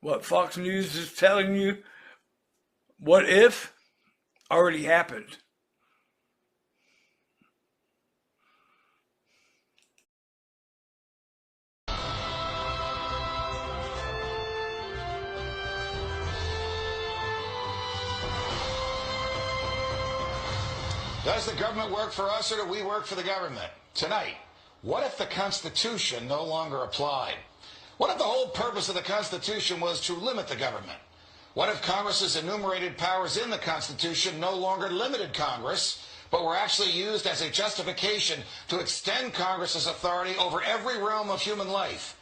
What Fox News is telling you, what if, already happened. Does the government work for us or do we work for the government? Tonight, what if the Constitution no longer applied? What if the whole purpose of the Constitution was to limit the government? What if Congress's enumerated powers in the Constitution no longer limited Congress, but were actually used as a justification to extend Congress's authority over every realm of human life?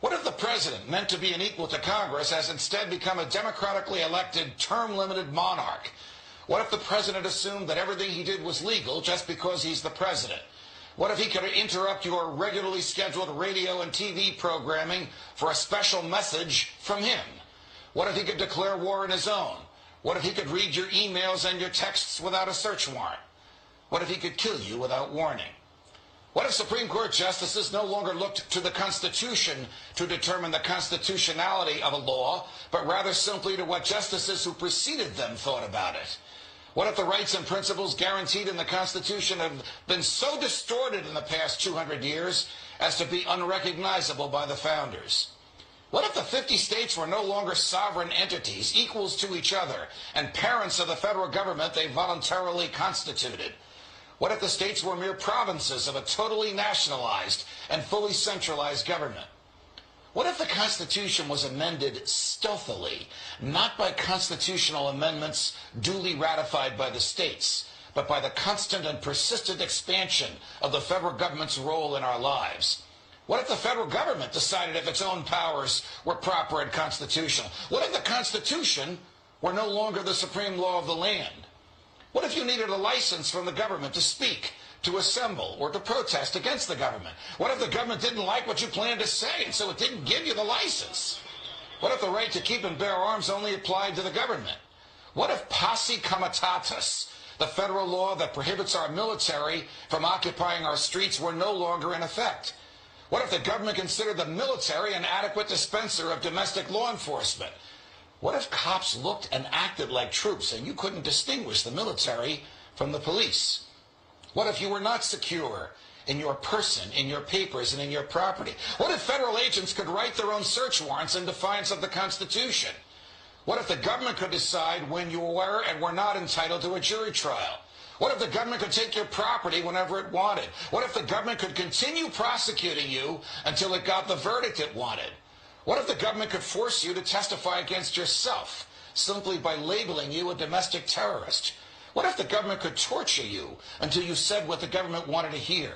What if the president, meant to be an equal to Congress, has instead become a democratically elected, term-limited monarch? What if the president assumed that everything he did was legal just because he's the president? What if he could interrupt your regularly scheduled radio and TV programming for a special message from him? What if he could declare war on his own? What if he could read your emails and your texts without a search warrant? What if he could kill you without warning? What if Supreme Court justices no longer looked to the Constitution to determine the constitutionality of a law, but rather simply to what justices who preceded them thought about it? What if the rights and principles guaranteed in the Constitution have been so distorted in the past 200 years as to be unrecognizable by the founders? What if the 50 states were no longer sovereign entities, equals to each other, and parents of the federal government they voluntarily constituted? What if the states were mere provinces of a totally nationalized and fully centralized government? What if the Constitution was amended stealthily, not by constitutional amendments duly ratified by the states, but by the constant and persistent expansion of the federal government's role in our lives? What if the federal government decided if its own powers were proper and constitutional? What if the Constitution were no longer the supreme law of the land? What if you needed a license from the government to speak, to assemble, or to protest against the government? What if the government didn't like what you planned to say, and so it didn't give you the license? What if the right to keep and bear arms only applied to the government? What if posse comitatus, the federal law that prohibits our military from occupying our streets, were no longer in effect? What if the government considered the military an adequate dispenser of domestic law enforcement? What if cops looked and acted like troops and you couldn't distinguish the military from the police? What if you were not secure in your person, in your papers, and in your property? What if federal agents could write their own search warrants in defiance of the Constitution? What if the government could decide when you were and were not entitled to a jury trial? What if the government could take your property whenever it wanted? What if the government could continue prosecuting you until it got the verdict it wanted? What if the government could force you to testify against yourself simply by labeling you a domestic terrorist? What if the government could torture you until you said what the government wanted to hear?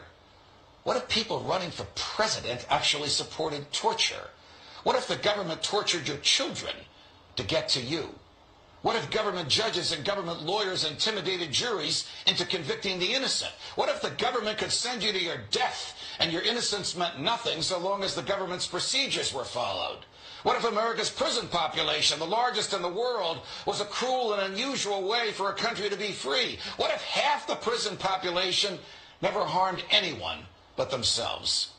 What if people running for president actually supported torture? What if the government tortured your children to get to you? What if government judges and government lawyers intimidated juries into convicting the innocent? What if the government could send you to your death and your innocence meant nothing so long as the government's procedures were followed? What if America's prison population, the largest in the world, was a cruel and unusual way for a country to be free? What if half the prison population never harmed anyone but themselves?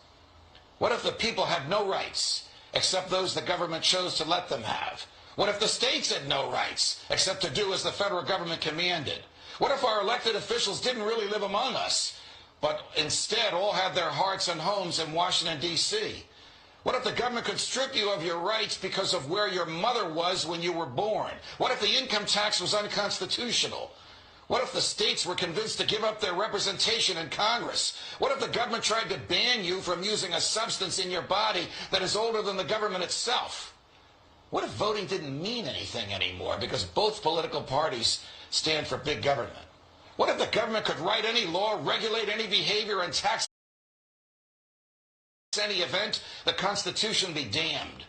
What if the people had no rights except those the government chose to let them have? What if the states had no rights except to do as the federal government commanded? What if our elected officials didn't really live among us, but instead all had their hearts and homes in Washington, D.C.? What if the government could strip you of your rights because of where your mother was when you were born? What if the income tax was unconstitutional? What if the states were convinced to give up their representation in Congress? What if the government tried to ban you from using a substance in your body that is older than the government itself? What if voting didn't mean anything anymore because both political parties stand for big government? What if the government could write any law, regulate any behavior, and tax any event? The Constitution be damned.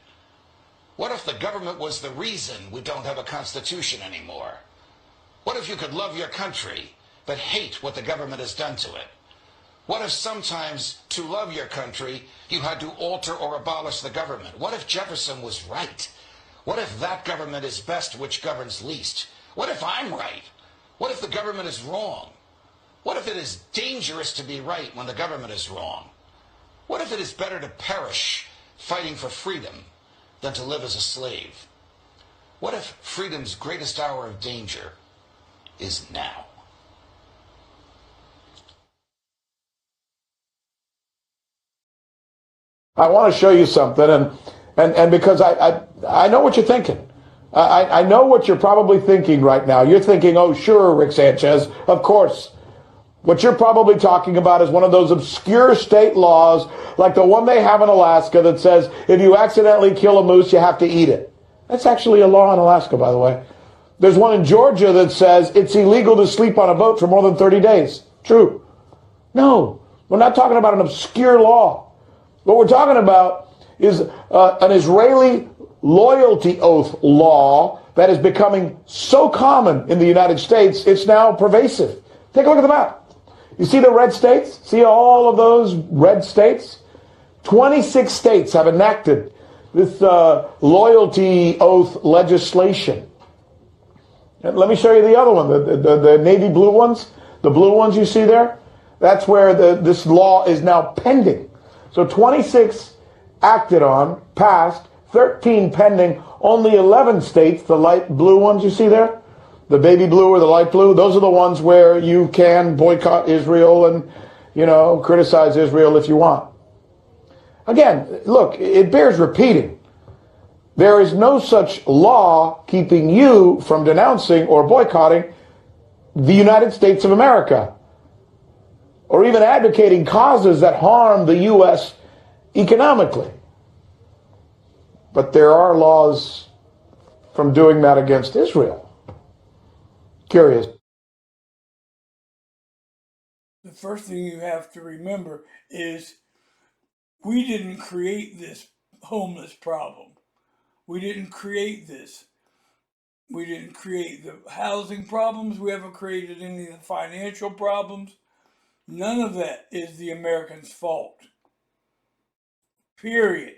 What if the government was the reason we don't have a Constitution anymore? What if you could love your country but hate what the government has done to it? What if sometimes to love your country you had to alter or abolish the government? What if Jefferson was right? What if that government is best which governs least? What if I'm right? What if the government is wrong? What if it is dangerous to be right when the government is wrong? What if it is better to perish fighting for freedom than to live as a slave? What if freedom's greatest hour of danger is now? I want to show you something, and because I know what you're thinking. I know what you're probably thinking right now. You're thinking, oh, sure, Rick Sanchez, of course. What you're probably talking about is one of those obscure state laws, like the one they have in Alaska that says if you accidentally kill a moose, you have to eat it. That's actually a law in Alaska, by the way. There's one in Georgia that says it's illegal to sleep on a boat for more than 30 days. True. No, we're not talking about an obscure law. What we're talking about is an Israeli loyalty oath law that is becoming so common in the United States, it's now pervasive. Take a look at the map. You see the red states? See all of those red states? 26 states have enacted this loyalty oath legislation. And let me show you the other one, the navy blue ones. The blue ones you see there? That's where this law is now pending. So 26 acted on, passed, 13 pending, only 11 states, the light blue ones you see there, the baby blue or the light blue, those are the ones where you can boycott Israel and, criticize Israel if you want. Again, look, it bears repeating. There is no such law keeping you from denouncing or boycotting the United States of America, or even advocating causes that harm the U.S. economically. But there are laws from doing that against Israel. Curious. The first thing you have to remember is we didn't create this homeless problem. We didn't create this. We didn't create the housing problems. We haven't created any of the financial problems. None of that is the Americans' fault. Period.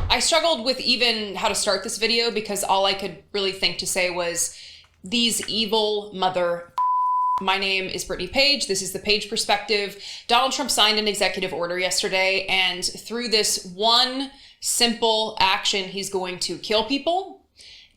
I struggled with even how to start this video because all I could really think to say was, these evil mother. My name is Brittany Page. This is the Page Perspective. Donald Trump signed an executive order yesterday, and through this one simple action, he's going to kill people,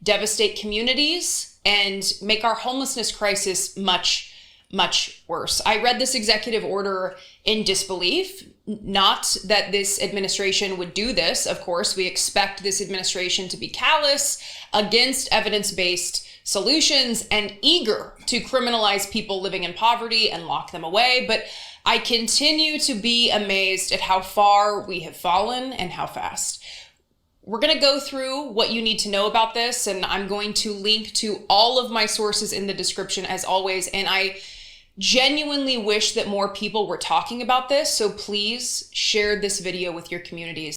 devastate communities, and make our homelessness crisis much, much worse. I read this executive order in disbelief. Not that this administration would do this. Of course, we expect this administration to be callous against evidence-based solutions and eager to criminalize people living in poverty and lock them away. But I continue to be amazed at how far we have fallen and how fast. We're going to go through what you need to know about this, and I'm going to link to all of my sources in the description as always. And I genuinely wish that more people were talking about this. So please share this video with your communities.